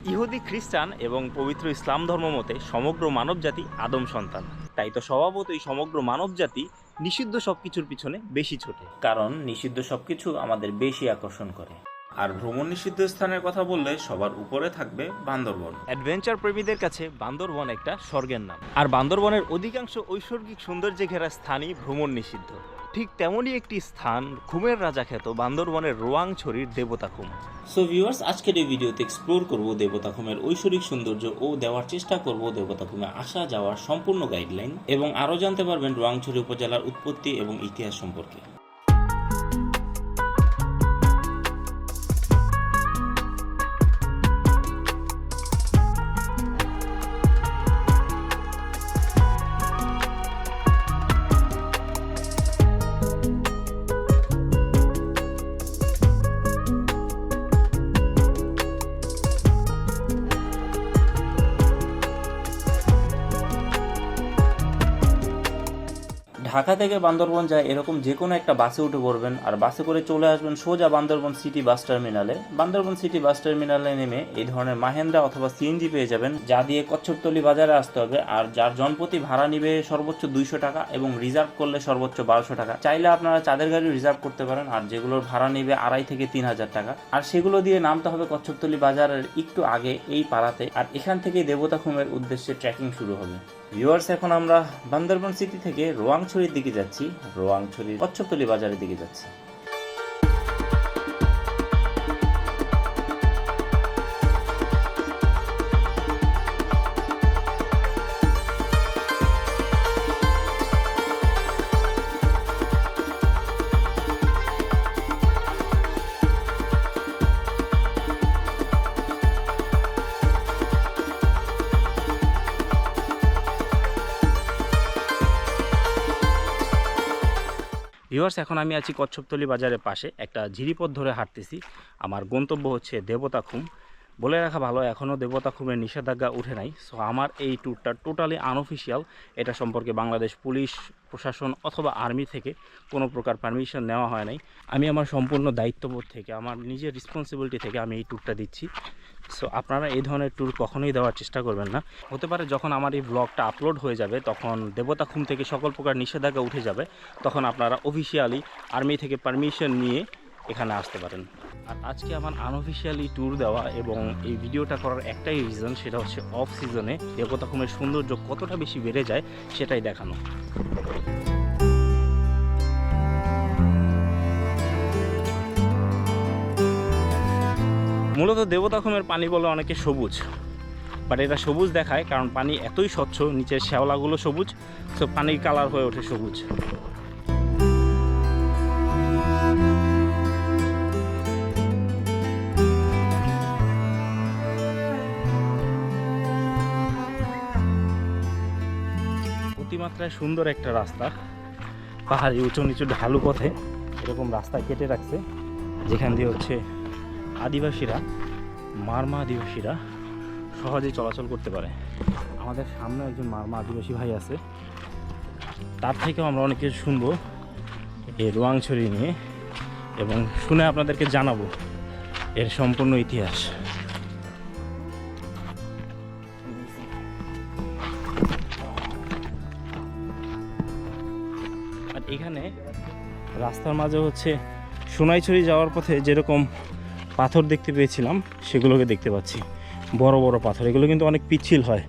ইহুদি খ্রিস্টান এবং পবিত্র ইসলাম ধর্ম মতে সমগ্র মানবজাতি আদম সন্তান। তাই তো স্বভাবতই সমগ্র মানবজাতি নিষিদ্ধ সবকিছুর পিছনে বেশি ছোটে, কারণ নিষিদ্ধ সবকিছু আমাদের বেশি আকর্ষণ করে। আর ভ্রমণ নিষিদ্ধ স্থানের কথা বললে সবার উপরে থাকবে বান্দরবন। অ্যাডভেঞ্চার প্রেমীদের কাছে বান্দরবন একটা স্বর্গের নাম, আর বান্দরবনের অধিকাংশ ঐশ্বরিক সৌন্দর্যে ঘেরা স্থানই ভ্রমণ নিষিদ্ধ। ঠিক তেমনই একটি স্থান ঘুমের রাজা খ্যাত বান্দরবনের রোয়াংছড়ির দেবতাখুম। সো ভিউয়ার্স, আজকের এই ভিডিওতে এক্সপ্লোর করব দেবতাখুমের ঐশ্বরিক সৌন্দর্য ও দেওয়ার চেষ্টা করব দেবতাখুমে আসা যাওয়ার সম্পূর্ণ গাইডলাইন, এবং আরও জানতে পারবেন রোয়াংছড়ি উপজেলার উৎপত্তি এবং ইতিহাস সম্পর্কে। ঢাকা থেকে বান্দরবন যায় এরকম যে কোনো একটা বাসে উঠে পড়বেন, আর বাসে করে চলে আসবেন সোজা বান্দরবন সিটি বাস টার্মিনালে। বান্দরবন সিটি বাস টার্মিনালে নেমে এই ধরনের মাহেন্দ্রা অথবা সিএনজি পেয়ে যাবেন, যা দিয়ে কচ্ছপতলি বাজারে আসতে হবে, আর যার জনপ্রতি ভাড়া নিবে সর্বোচ্চ 200 টাকা এবং রিজার্ভ করলে সর্বোচ্চ 1200 টাকা। চাইলে আপনারা চাঁদের গাড়ি রিজার্ভ করতে পারেন, আর যেগুলোর ভাড়া নিবে 2500 থেকে 3000 টাকা। আর সেগুলো দিয়ে নামতে হবে কচ্ছপতলি বাজারের একটু আগে এই পাড়াতে, আর এখান থেকে দেবতাখুমের উদ্দেশ্যে ট্রেকিং শুরু হবে। ভিউয়ার্স, এখন আমরা বান্দরবন সিটি থেকে রোয়াংছড়ির দিকে যাচ্ছি, রোয়াংছড়ির কচ্ছপতলি বাজারের দিকে যাচ্ছি। ভিউয়ার্স, এখন আমি আছি কচ্ছপতলি বাজারের পাশে, একটা ঝিরিপথ ধরে হাঁটতেছি। আমার গন্তব্য হচ্ছে দেবতাখুম। বলে রাখা ভালো, এখনও দেবতাখুমের নিষেধাজ্ঞা উঠে নাই। সো আমার এই ট্যুরটা টোটালি আনঅফিসিয়াল। এটা সম্পর্কে বাংলাদেশ পুলিশ প্রশাসন অথবা আর্মি থেকে কোনো প্রকার পারমিশন নেওয়া হয় নাই। আমি আমার সম্পূর্ণ দায়িত্ববোধ থেকে, আমার নিজের রেসপন্সিবিলিটি থেকে আমি এই ট্যুরটা দিচ্ছি। সো আপনারা এই ধরনের ট্যুর কখনোই দেওয়ার চেষ্টা করবেন না। হতে পারে যখন আমার এই ব্লগটা আপলোড হয়ে যাবে তখন দেবতাখুম থেকে সকল প্রকার নিষেধাজ্ঞা উঠে যাবে, তখন আপনারা অফিসিয়ালি আর্মি থেকে পারমিশন নিয়ে এখানে আসতে পারেন। আর আজকে আমার আনঅফিসিয়ালি ট্যুর দেওয়া এবং এই ভিডিওটা করার একটাই রিজন, সেটা হচ্ছে অফ সিজনে দেবতাখুমের সৌন্দর্য কতটা বেশি বেড়ে যায় সেটাই দেখানো। মূলত দেবতাখুমের পানি বলে অনেকে সবুজ, বাট এটা সবুজ দেখায় কারণ পানি এতই স্বচ্ছ, নিচের শ্যাওলাগুলো সবুজ, সো পানির কালার হয়ে ওঠে সবুজ। অতিমাত্রায় সুন্দর একটা রাস্তা, পাহাড়ি উঁচু নিচু ঢালু পথে এরকম রাস্তা কেটে রাখছে, যেখান দিয়ে হচ্ছে আদিবাসীরা, মারমা আদিবাসীরা সহজেই চলাচল করতে পারে। আমাদের সামনে একজন মারমা আদিবাসী ভাই আছে, তার থেকেও আমরা অনেক কিছু শুনবো এই রোয়াংছড়ি নিয়ে, এবং শুনে আপনাদেরকে জানাবো এর সম্পূর্ণ ইতিহাস। আর এখানে রাস্তার মাঝে হচ্ছে সোনাইছড়ি যাওয়ার পথে যেরকম পাথর দেখতে পেয়েছিলাম সেগুলোকে দেখতে পাচ্ছি, বড় বড় পাথর। এগুলো কিন্তু অনেক পিচ্ছিল হয়।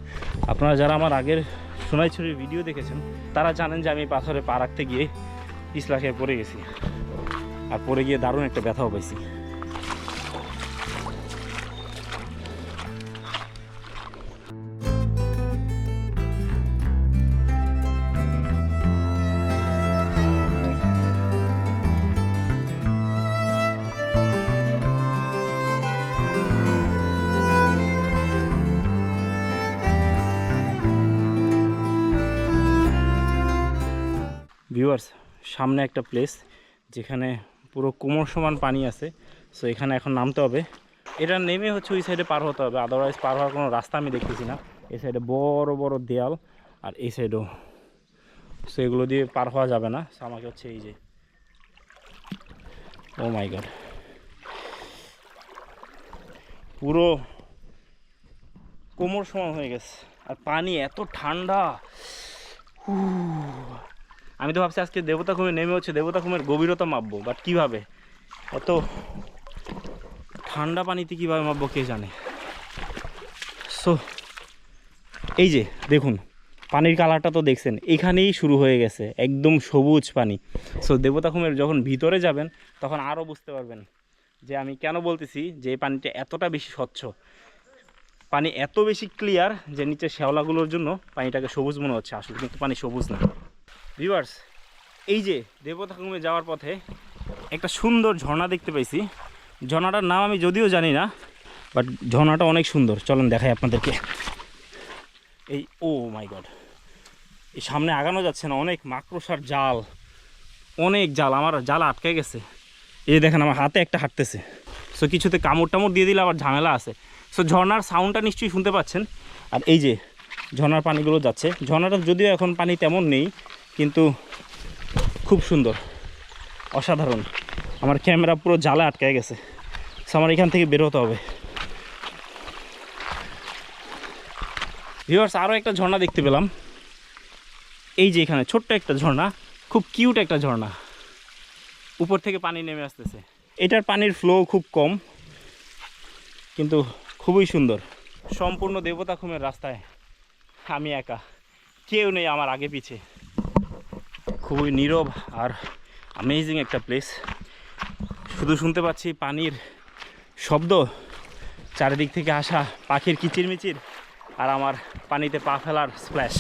আপনারা যারা আমার আগের সোনাইছড়ির ভিডিও দেখেছেন তারা জানেন যে আমি পাথরে পা রাখতে গিয়ে পিছলা খেয়ে পড়ে গেছি, আর পড়ে গিয়ে দারুণ একটা ব্যথাও পাইছি। ভিউয়ার্স, সামনে একটা প্লেস যেখানে পুরো কোমর সমান পানি আছে। সো এখানে এখন নামতে হবে, এটা নেমে হচ্ছে ওই সাইডে পার হতে হবে, আদারওয়াইজ পার হওয়ার কোনো রাস্তা আমি দেখতেছি না। এই সাইডে বড় বড় দেয়াল, আর এই সাইডেও, সো এগুলো দিয়ে পার হওয়া যাবে না। সো আমাকে হচ্ছে এই যে, ও মাই গড, পুরো কোমর সমান হয়ে গেছে, আর পানি এত ঠান্ডা। আমি তো ভাবছি আজকে দেবতাখুমে নেমে হচ্ছে দেবতাখুমের গভীরতা মাপবো, বাট কীভাবে এত ঠান্ডা পানিতে কীভাবে মাপবো কে জানে। সো এই যে দেখুন পানির কালারটা তো দেখছেন, এখানেই শুরু হয়ে গেছে একদম সবুজ পানি। সো দেবতাখুমের যখন ভিতরে যাবেন তখন আরও বুঝতে পারবেন যে আমি কেন বলতেছি যে এই পানিটা এতটা বেশি স্বচ্ছ। পানি এত বেশি ক্লিয়ার যে নিচে শ্যাওলাগুলোর জন্য পানিটাকে সবুজ মনে হচ্ছে, আসলে কিন্তু পানি সবুজ না। ভিউয়ার্স, এই যে দেবতাখুমে যাওয়ার পথে একটা সুন্দর ঝর্ণা দেখতে পাইছি। ঝর্ণাটার নাম আমি যদিও জানি না, বাট ঝর্ণাটা অনেক সুন্দর। চলেন দেখাই আপনাদেরকে। এই ও মাই গড, এই সামনে আগানো যাচ্ছে না, অনেক মাকড়সার জাল, অনেক জাল, আমার জাল আটকে গেছে। এই দেখেন আমার হাতে একটা হাঁটতেছে। সো কিছুতে কামড় টামড় দিয়ে দিলে আবার ঝামেলা আছে। সো ঝর্ণার সাউন্ডটা নিশ্চয়ই শুনতে পাচ্ছেন। আর এই যে ঝর্ণার পানিগুলো যাচ্ছে, ঝর্ণাটা যদিও এখন পানি তেমন নেই কিন্তু খুব সুন্দর, অসাধারণ। আমার ক্যামেরা পুরো জালে আটকে গেছে, সো আমার এখান থেকে বের হতে হবে। ভিউয়ার্স, আরও একটা ঝর্ণা দেখতে পেলাম। এই যে এখানে ছোট্ট একটা ঝর্ণা, খুব কিউট একটা ঝর্ণা, উপর থেকে পানি নেমে আসতেছে। এটার পানির ফ্লো খুব কম কিন্তু খুবই সুন্দর। সম্পূর্ণ দেবতাখুমের রাস্তায় আমি একা, কেউ নেই আমার আগে পিছে। খুবই নীরব আর অ্যামেজিং একটা প্লেস। শুধু শুনতে পাচ্ছি পানির শব্দ, চারিদিক থেকে আসা পাখির কিচিরমিচির, আর আমার পানিতে পা ফেলার স্প্ল্যাশ।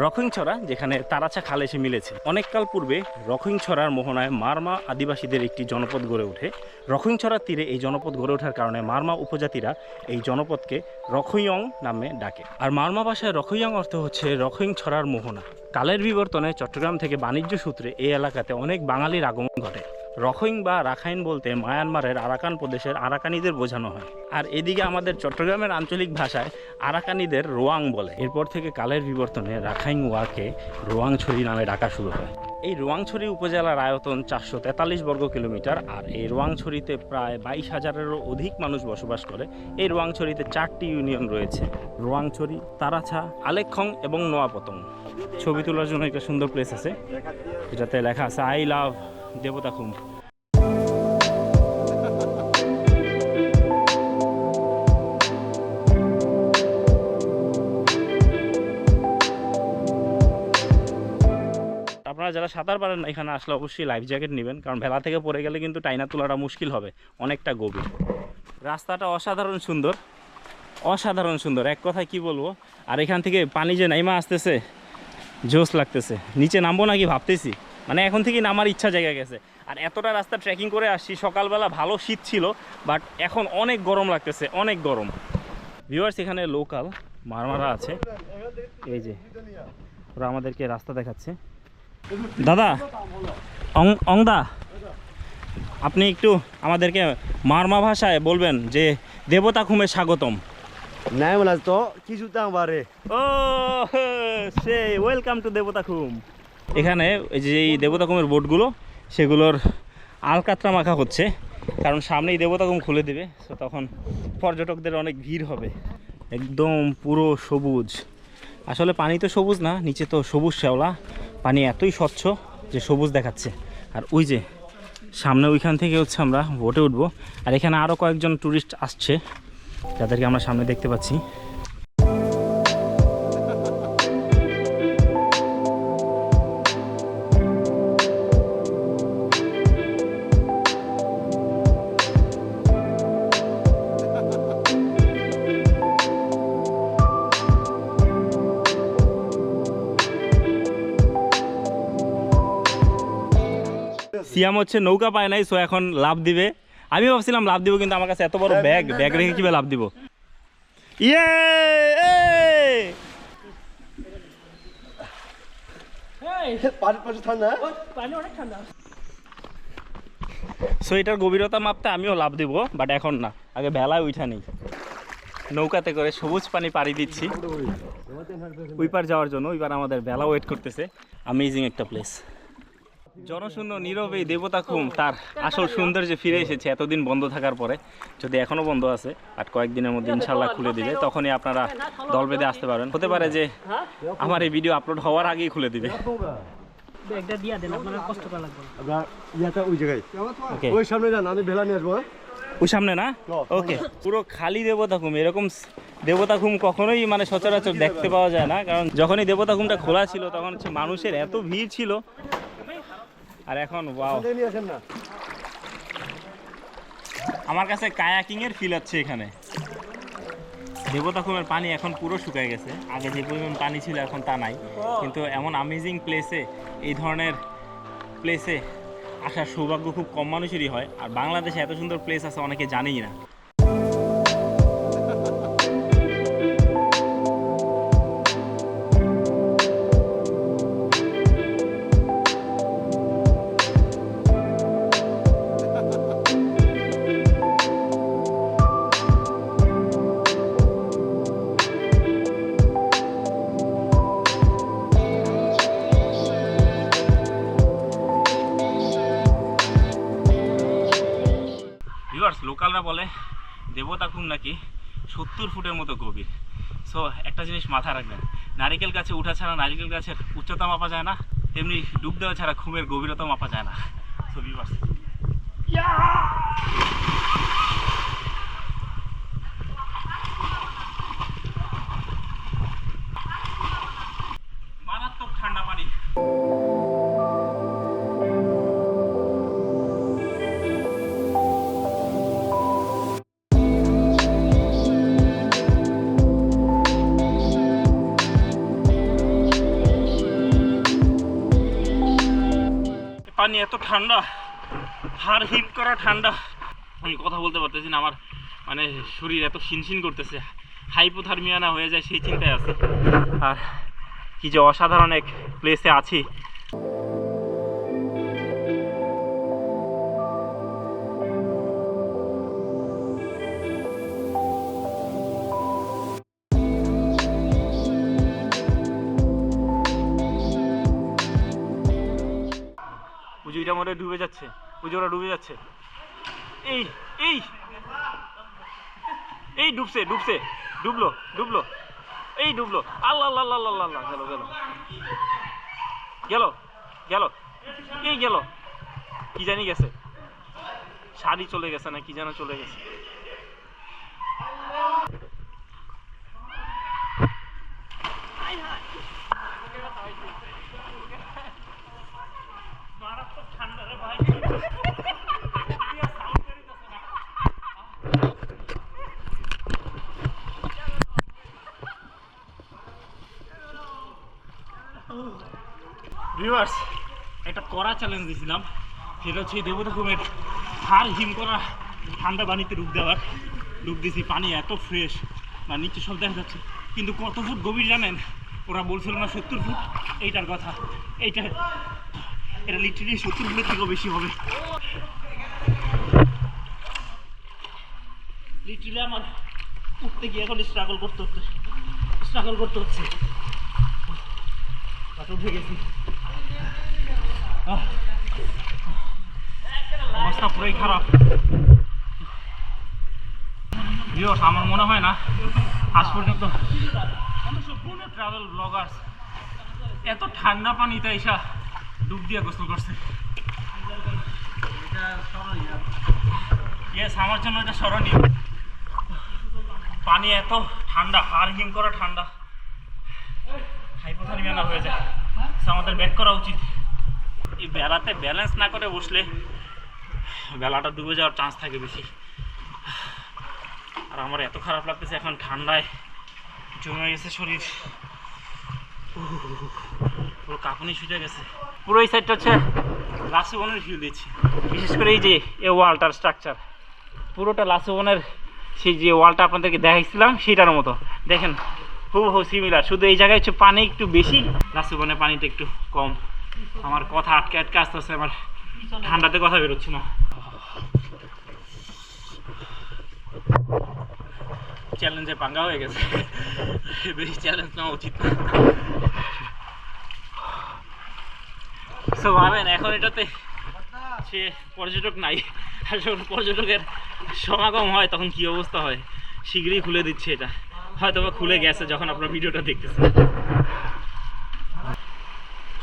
রখইংছড়া, যেখানে তারাছা খাল এসে মিলেছে। অনেককাল পূর্বে রখইংছড়ার মোহনায় মারমা আদিবাসীদের একটি জনপদ গড়ে ওঠে। রখইংছড়ার তীরে এই জনপদ গড়ে ওঠার কারণে মারমা উপজাতিরা এই জনপদকে রখইয়ং নামে ডাকে। আর মারমা ভাষায় রখইয়ং অর্থ হচ্ছে রখইংছড়ার মোহনা। কালের বিবর্তনে চট্টগ্রাম থেকে বাণিজ্য সূত্রে এই এলাকাতে অনেক বাঙালির আগমন ঘটে। রখইং বা রাখাইন বলতে মায়ানমারের আরাকান প্রদেশের আরাকানিদের বোঝানো হয়। আর এদিকে আমাদের চট্টগ্রামের আঞ্চলিক ভাষায় আরাকানিদের রোয়াং বলে। এরপর থেকে কালের বিবর্তনে রাখাইন ওয়াকে রোয়াংছড়ি নামে ডাকা শুরু হয়। এই রোয়াংছড়ি উপজেলার আয়তন 443 বর্গ কিলোমিটার। আর এই রোয়াংছড়িতে প্রায় 22,000-এরও অধিক মানুষ বসবাস করে। এই রোয়াংছড়িতে 4টি ইউনিয়ন রয়েছে: রোয়াংছড়ি, তারাছা, আলেকখং এবং নোয়াপতং। ছবি তোলার জন্য একটা সুন্দর প্লেস আছে, এটাতে লেখা আছে আই লাভ দেবতাখুম। আপনারা যারা সাঁতার পারেন না, এখানে আসলে অবশ্যই লাইফ জ্যাকেট নেবেন, কারণ ভেলা থেকে পড়ে গেলে কিন্তু টাইনা তোলাটা মুশকিল হবে, অনেকটা গভীর। রাস্তাটা অসাধারণ সুন্দর, অসাধারণ সুন্দর, এক কথায় কি বলবো। আর এখান থেকে পানি যে নাইমা আসতেছে, জোস লাগতেছে। নিচে নামবো নাকি ভাবতেছি, মানে এখন থেকেই নামার ইচ্ছা জায়গা গেছে। আর এতটা রাস্তা ট্রেকিং করে আসছি, সকালবেলা ভালো শীত ছিল, বাট এখন অনেক গরম লাগতেছে, অনেক গরম। ভিউয়ার্স, এখানে লোকাল মারমারা আছে, এই যে ওরা আমাদেরকে রাস্তা দেখাচ্ছে। দাদা, অংদা, আপনি একটু আমাদেরকে মারমা ভাষায় বলবেন যে দেবতাখুমে স্বাগতম। নাই বলা তো কিছু দাম বাড়ে। ও সে ওয়েলকাম টু দেবতাখুম। এখানে এই যে এই দেবতাখুমের বোটগুলো, সেগুলোর আলকাতরা মাখা হচ্ছে, কারণ সামনেই দেবতাখুম খুলে দেবে। তো তখন পর্যটকদের অনেক ভিড় হবে। একদম পুরো সবুজ, আসলে পানি তো সবুজ না, নিচে তো সবুজ শ্যাওলা। পানি এতই স্বচ্ছ যে সবুজ দেখাচ্ছে। আর ওই যে সামনে, ওইখান থেকে হচ্ছে আমরা বোটে উঠবো। আর এখানে আরও কয়েকজন ট্যুরিস্ট আসছে, যাদেরকে আমরা সামনে দেখতে পাচ্ছি। সিয়াম হচ্ছে নৌকা পায় নাই, সো এখন লাভ দিবে। আমি ভাবছিলাম লাভ দিব, কিন্তু আমার কাছে এত বড় ব্যাগ রেখে কিভাবে লাভ দিব। ইয়ে, সো এটার গভীরতা মাপতে আমিও লাভ দিব, বাট এখন না, আগে ভেলায় উঠা নেই। নৌকাতে করে সবুজ পানি পাড়ি দিচ্ছি ওই পার যাওয়ার জন্য। ওইবার আমাদের ভেলা ওয়েট করতেছে। অ্যামেজিং একটা প্লেস। জনশূন্য নীরব এই দেবতা খুম তার আসল সৌন্দর্যে ফিরে এসেছে এতদিন বন্ধ থাকার পরে। যদি এখনো বন্ধ আছে আর কয়েকদিনের মধ্যে ইনশাল্লাহ খুলে দিবে, তখনই আপনারা দল বেঁধে আসতে পারবেন। হতে পারে যে আমার এই ভিডিও আপলোড হওয়ার আগেই খুলে দিবে। একটা দিয়া দেন, আপনার কষ্ট করা লাগবে না। আমরা ইয়াটা ওই জায়গায় ওকে, ওই সামনে যান, আমি ভেলা নিয়ে আসবো। হ্যাঁ? ওই সামনে না? ওকে, পুরো খালি দেবতা খুম। এরকম দেবতা খুম কখনোই মানে সচরাচর দেখতে পাওয়া যায় না, কারণ যখনই দেবতা খুমটা খোলা ছিল তখন হচ্ছে মানুষের এত ভিড় ছিল। আর এখন ওয়াও, ওখান থেকে নিয়ে আসেন না। আমার কাছে কায়াকিং এর ফিল হচ্ছে এখানে। দেবতা খুমের পানি এখন পুরো শুকায় গেছে, আগে যে পরিমাণ পানি ছিল এখন তা নাই। কিন্তু এমন আমেজিং প্লেসে, এই ধরনের প্লেসে আসার সৌভাগ্য খুব কম মানুষেরই হয়। আর বাংলাদেশে এত সুন্দর প্লেস আছে অনেকে জানেই না। ভিউয়ার্স, লোকালরা বলে দেবতা খুম নাকি 70 ফুটের মতো গভীর। সো একটা জিনিস মাথায় রাখবেন, নারিকেল গাছে উঠা ছাড়া নারিকেল গাছের উচ্চতা মাপা যায় না, তেমনি ডুব দেওয়া ছাড়া খুমের গভীরতা মাপা যায় না। সো ভিউয়ার্স, মারাত্মক ঠান্ডা পানি। পানি এত ঠান্ডা, হাড় হিম করা ঠান্ডা, আমি কথা বলতে পারতেছি না। আমার মানে শরীর এত শিনশিন করতেছে, হাইপোথার্মিয়া না হয়ে যায় সেই চিন্তায় আছে। আর কি যে অসাধারণ এক প্লেসে আছি। পুজোটা মনে ডুবে যাচ্ছে, পুজোটা ডুবে যাচ্ছে। এই এই এই ডুবছে ডুবছে, ডুবলো ডুবলো, এই ডুবলো। আল্লাহ আল্লাহ আল্লাহ আল্লাহ আল্লাহ, গেল গেল গেল গেল, এই গেল, কি জানি গেছে, শাড়ি চলে গেছে না কি যেন চলে গেছে। ঠান্ডা রে ভাই, ভিউয়ার্স, একটা কড়া চ্যালেঞ্জ দিয়েছিলাম, সেটা হচ্ছে দেবতা খুমের হাড় হিম করা ঠান্ডা পানিতে ডুব দেওয়ার। ডুব দিয়েছি, পানি এত ফ্রেশ, বা নিচে সব দেখা যাচ্ছে, কিন্তু কত ফুট গভীর জানেন? ওরা বলছিল না 70 ফুট, এইটার কথা। এটা লিটারেলি 70 ফুটের থেকেও বেশি হবে। লিটারেলি আমার উঠতে গিয়ে এখন স্ট্রাগল করতে হচ্ছে। উঠে গেছি, অবস্থা পুরোই খারাপ। ভিউয়ার্স, আমার মনে হয় না আজ পর্যন্ত ট্রাভেল ব্লগার্স এত ঠান্ডা পানিতে এসা ডুব দিয়ে গোসল করছে। ইয়েস, আমার জন্য এটা স্মরণীয়। পানি এত ঠান্ডা, হাড় হিম করা ঠান্ডা, হাইপোথার্মিয়া না হয়ে যায়। আমাদের ব্যাক করা উচিত। এই বেলাতে ব্যালেন্স না করে বসলে বেলাটা ডুবে যাওয়ার চান্স থাকে বেশি। আর আমার এত খারাপ লাগতেছে, এখন ঠান্ডায় জমে গেছে শরীর, পুরো কাঁপুনি ছুটে গেছে। পুরো এই সাইডটা হচ্ছে লাসুবনের ভিউ দিচ্ছি, বিশেষ করে এই যে এই ওয়ালটার স্ট্রাকচার, পুরোটা লাসুবনের সেই যে ওয়ালটা আপনাদেরকে দেখাইছিলাম সেটার মতো। দেখেন হুবহু সিমিলার, শুধু এই জায়গায় হচ্ছে পানি একটু বেশি, লাসুবনের পানিটা একটু কম। আমার কথা আটকে আটকে আসতে আসতে আমার ঠান্ডাতে কথা বেরোচ্ছি না। চ্যালেঞ্জে পাঙ্গা হয়ে গেছে, বেশি চ্যালেঞ্জ নেওয়া উচিত না। তো ভাবেন এখন এটাতে সে পর্যটক নাই, আর যখন পর্যটকের সমাগম হয় তখন কি অবস্থা হয়। শীঘ্রই খুলে দিচ্ছে এটা, হয়তো বা খুলে গেছে যখন আপনার ভিডিওটা দেখতেছেন।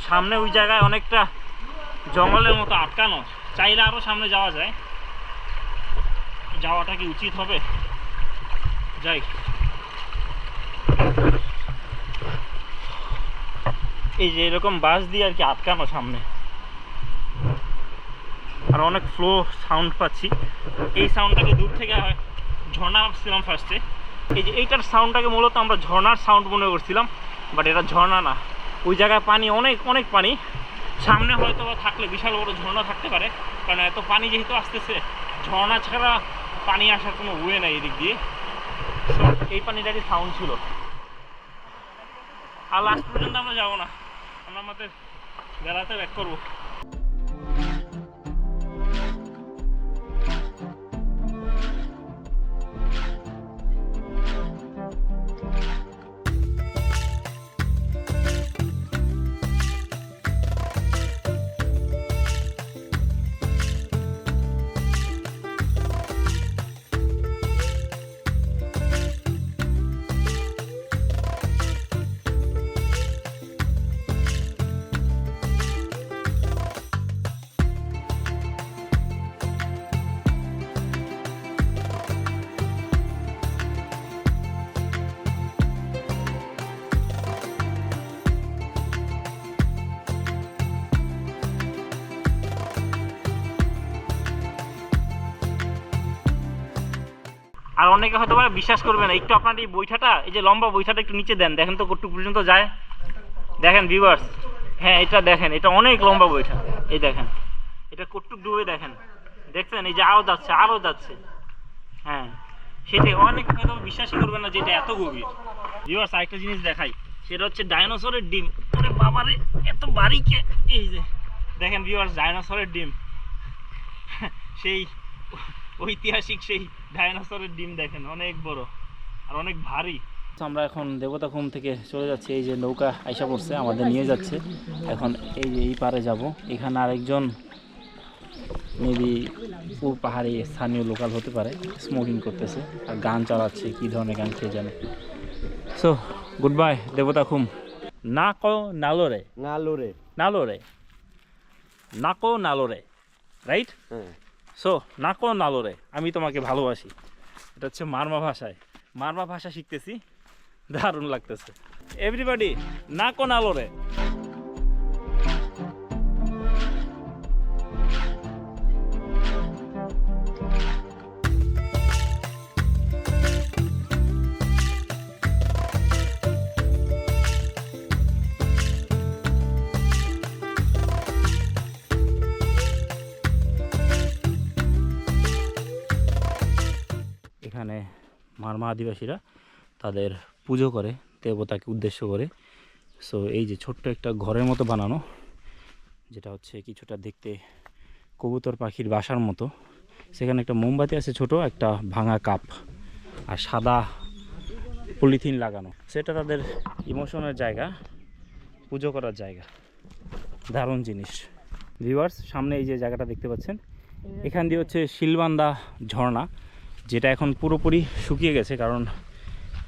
সামনে ওই জায়গায় অনেকটা জঙ্গলের মতো আটকানো, চাইলে আরও সামনে যাওয়া যায়। যাওয়াটা কি উচিত হবে? যাই। এই যে এরকম বাস দিয়ে আর কি আটকানো সামনে, আর অনেক ফ্লো সাউন্ড পাচ্ছি। এই সাউন্ডটাকে দূর থেকে ঝর্ণা ভাবছিলাম ফার্স্টে। এই যে এইটার সাউন্ডটাকে মূলত আমরা ঝর্ণার সাউন্ড মনে করছিলাম, বাট এটা ঝর্ণা না। ওই জায়গায় পানি অনেক অনেক পানি, সামনে হয়তো বা থাকলে বিশাল বড় ঝর্ণা থাকতে পারে, কারণ এত পানি যেহেতু আসতেছে, ঝর্ণা ছাড়া পানি আসার কোনো ওয়ে নাই এদিক দিয়ে। এই পানিটারই সাউন্ড ছিল। আর লাস্ট পর্যন্ত আমরা যাবো না, আমরা আমাদের বেড়াতে ব্যাক করবো। আর অনেকে হয়তো বিশ্বাস করবে না, একটু আপনার এই বৈঠাটা, এই যে লম্বা বৈঠাটা একটু নিচে দেন, দেখেন তো কতটুকু পর্যন্ত যায়। দেখেন ভিউয়ার্স, হ্যাঁ এটা দেখেন, এটা অনেক লম্বা বৈঠা। এই দেখেন এটা কতটুকু ডুবে, দেখেন, দেখছেন? এই যে আরও যাচ্ছে, আরও যাচ্ছে। হ্যাঁ সেটাই, অনেকে হয়তো বিশ্বাসই করবে না যে এটা এত গভীর। ভিউয়ার্স আরেকটা জিনিস দেখাই, সেটা হচ্ছে ডাইনোসরের ডিম। ওরে বাবারে, এত বারিকে! এই যে দেখেন ভিউয়ার্স, ডাইনোসরের ডিম, সেই ঐতিহাসিক সেই ডাইনোসরের ডিম দেখেন, অনেক বড় আর অনেক ভারী। আমরা এখন দেবতাখুম থেকে চলে যাচ্ছি। এই যে নৌকা আইসা পড়ছে, আমাদের নিয়ে যাচ্ছে। এখন এই যে এই পারে যাব। এখানে আরেকজন মেবি পাহাড়ি স্থানীয় লোকাল হতে পারে, স্মোকিং করতেছে আর গান চালাচ্ছে, কী ধরনের গান কে জানে। So good bye Debotakhum. নাকো নালোরে, নালোরে নালোরে, নাকো নালোরে, রাইট? হ্যাঁ। সো নাকো নালোরে, আমি তোমাকে ভালোবাসি। এটা হচ্ছে মারমা ভাষায়, মারমা ভাষা শিখতেছি, দারুণ লাগতেছে। এভরিবডি নাকো নালোরে। এখানে মারমা আদিবাসীরা তাদের পুজো করে দেবতাকে উদ্দেশ্য করে। সো এই যে ছোট্ট একটা ঘরের মতো বানানো, যেটা হচ্ছে কিছুটা দেখতে কবুতর পাখির বাসার মতো। সেখানে একটা মোমবাতি আছে, ছোট একটা ভাঙা কাপ আর সাদা পলিথিন লাগানো। সেটা তাদের ইমোশনের জায়গা, পুজো করার জায়গা। দারুণ জিনিস। ভিউয়ার্স সামনে এই যে জায়গাটা দেখতে পাচ্ছেন, এখান দিয়ে হচ্ছে শিলবান্দা ঝর্ণা, যেটা এখন পুরোপুরি শুকিয়ে গেছে, কারণ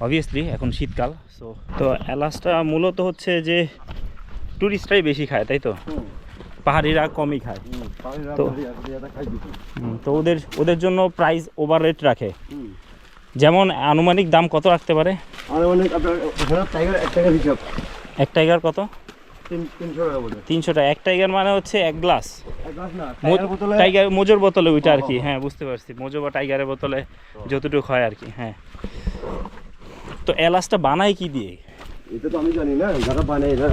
অবভিয়াসলি এখন শীতকাল। সো তো এলাচটা মূলত হচ্ছে যে টুরিস্টরাই বেশি খায়, তাই তো? পাহাড়িরা কমই খায়। তো তো ওদের জন্য প্রাইস ওভার রেট রাখে। যেমন আনুমানিক দাম কত রাখতে পারে? এক টাইগার কত? 300 টাকা। এক টাইগার মানে হচ্ছে এক গ্লাস টাইগার, মোজোর বোতলে ওইটা আর কি। হ্যাঁ বুঝতে পারছি, মোজো বা টাইগারের বোতলে যতটুকু হয় আর কি। হ্যাঁ, তো এলাচটা বানায় কি দিয়ে? এটা তো আমি জানি না, যারা বানায় না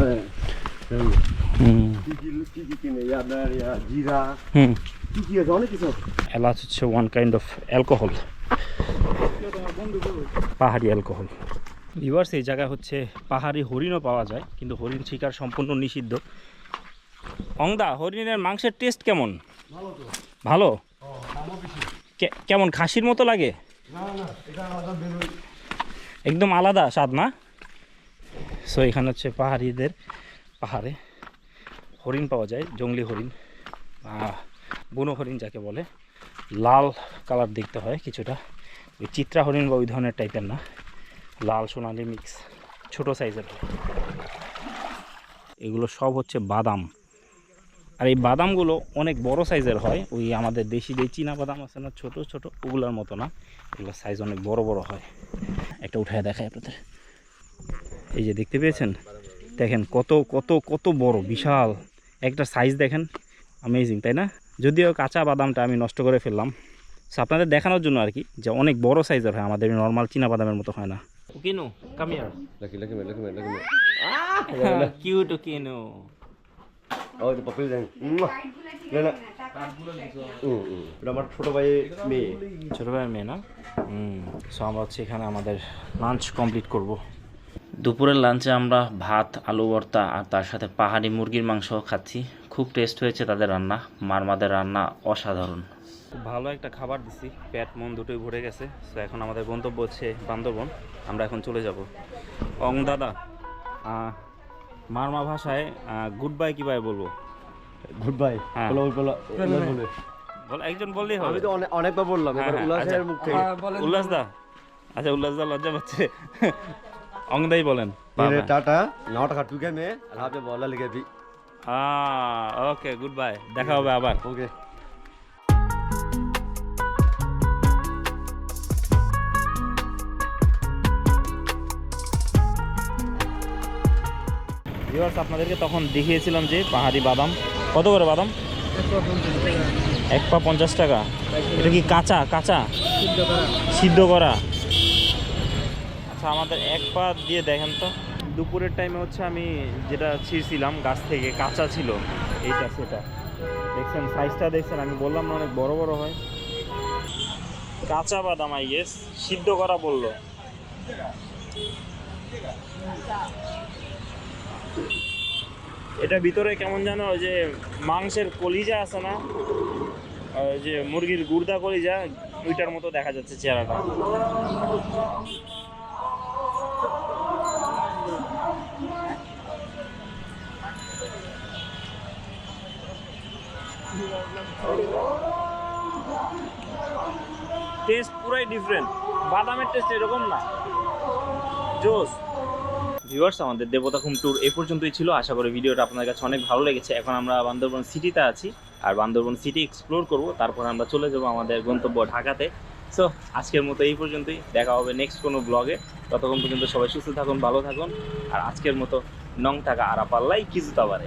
জিরা কি আছে, অনেক কিছু। এলাচ হচ্ছে ওয়ান কাইন্ড অফ অ্যালকোহল, পাহাড়ি অ্যালকোহল। ভিউয়ার্স এই জায়গায় হচ্ছে পাহাড়ি হরিণও পাওয়া যায়, কিন্তু হরিণ শিকার সম্পূর্ণ নিষিদ্ধ। অংদা, হরিণের মাংসের টেস্ট কেমন? ভালো? কেমন, খাসির মতো লাগে? একদম আলাদা স্বাদ না? সো এখানে হচ্ছে পাহাড়িদের পাহাড়ে হরিণ পাওয়া যায়, জংলি হরিণ, বুনো হরিণ যাকে বলে। লাল কালার দেখতে হয় কিছুটা, ওই চিত্রা হরিণ বা ওই ধরনের টাইপের না, লাল সোনালি মিক্স, ছোট সাইজের। এগুলো সব হচ্ছে বাদাম, আর এই বাদামগুলো অনেক বড় সাইজের হয়। ওই আমাদের দেশি যে চীনা বাদাম আছে না, ছোট ছোট, ওগুলোর মতো না, এগুলোর সাইজ অনেক বড় বড় হয়। একটা উঠায় দেখায় আপনাদের, এই যে দেখতে পেয়েছেন, দেখেন কত কত কত বড়, বিশাল একটা সাইজ, দেখেন অ্যামেজিং, তাই না? যদিও কাঁচা বাদামটা আমি নষ্ট করে ফেললাম, সো আপনাদের দেখানোর জন্য আর কি, যে অনেক বড় সাইজের হয়, আমাদের নর্মাল চীনা বাদামের মতো হয় না। Okino come here, cute Okino. Oh, itu papel dan. Nenek. এটা আমার ছোট ভাইয়ের মেয়ে। ছোটো ভাইয়ের মেয়ে না? সো আমরা হচ্ছে এখানে আমাদের লাঞ্চ কমপ্লিট করব। দুপুরের লাঞ্চে আমরা ভাত, আলু ভর্তা আর তার সাথে পাহাড়ি মুরগির মাংস খাচ্ছি। খুব টেস্ট হয়েছে তাদের রান্না, মারমাদের রান্না অসাধারণ। খুব ভালো একটা খাবার দিছি, পেট মন দুটোই ভরে গেছে। সো এখন আমাদের গন্তব্য হচ্ছে বান্দরবন, আমরা এখন চলে যাব। অং দাদা, মারমা ভাষায় গুড বাই কীভাবে বলবো? Good bye. হ্যাঁ। বলো বল, একজন বললেই হবে। আমি তো অনেকবার বললাম, এবার হ্যাঁ, উল্লাসের মুখ থেকে। উল্লাস দা, আচ্ছা উল্লাস দা লজ্জা পাচ্ছে, অংদাই বলেন। मेरे टाटा 9 টাকা টুকে মে আর আপনি বলা লিখে দি। ওকে, গুড বাই, দেখা হবে আবার। ওকে। ভিউয়ার্স, আপনাদেরকে তখন দেখিয়েছিলাম যে পাহাড়ি বাদাম। কত করে বাদাম? 1 পা 50 টাকা। এটা কি কাঁচা কাঁচা সিদ্ধ করা? আচ্ছা, আমাদের 1 পা দিয়ে দেখেন তো। দুপুরের টাইমে হচ্ছে আমি যেটা ছিঁড়ছিলাম গাছ থেকে, কাঁচা ছিল, এইটা সেটা দেখছেন, সাইজটা দেখছেন, আমি বললাম না অনেক বড় বড় হয়। কাঁচা বাদাম, আই গেস সিদ্ধ করা বললো। এটা ভিতরে কেমন জানো, ওই যে মাংসের কলিজা আছে না, ওই যে মুরগির গুর্দা কলিজা, ওইটার মতো দেখা যাচ্ছে চেহারাটা। টেস্ট পুরাই ডিফারেন্ট, বাদামের টেস্ট এরকম না, জোস। ভিউয়ার্স, আমাদের দেবতাখুম ট্যুর এ পর্যন্তই ছিল। আশা করি ভিডিওটা আপনার কাছে অনেক ভালো লেগেছে। এখন আমরা বান্দরবন সিটিতে আছি, আর বান্দরবন সিটি এক্সপ্লোর করব, তারপর আমরা চলে যাব আমাদের গন্তব্য ঢাকাতে। সো আজকের মতো এই পর্যন্তই, দেখা হবে নেক্সট কোনো ব্লগে। ততক্ষণ পর্যন্ত সবাই সুস্থ থাকুন, ভালো থাকুন, আর আজকের মতো নং টাকা আরাপাল্লাই কিছুতা পারে।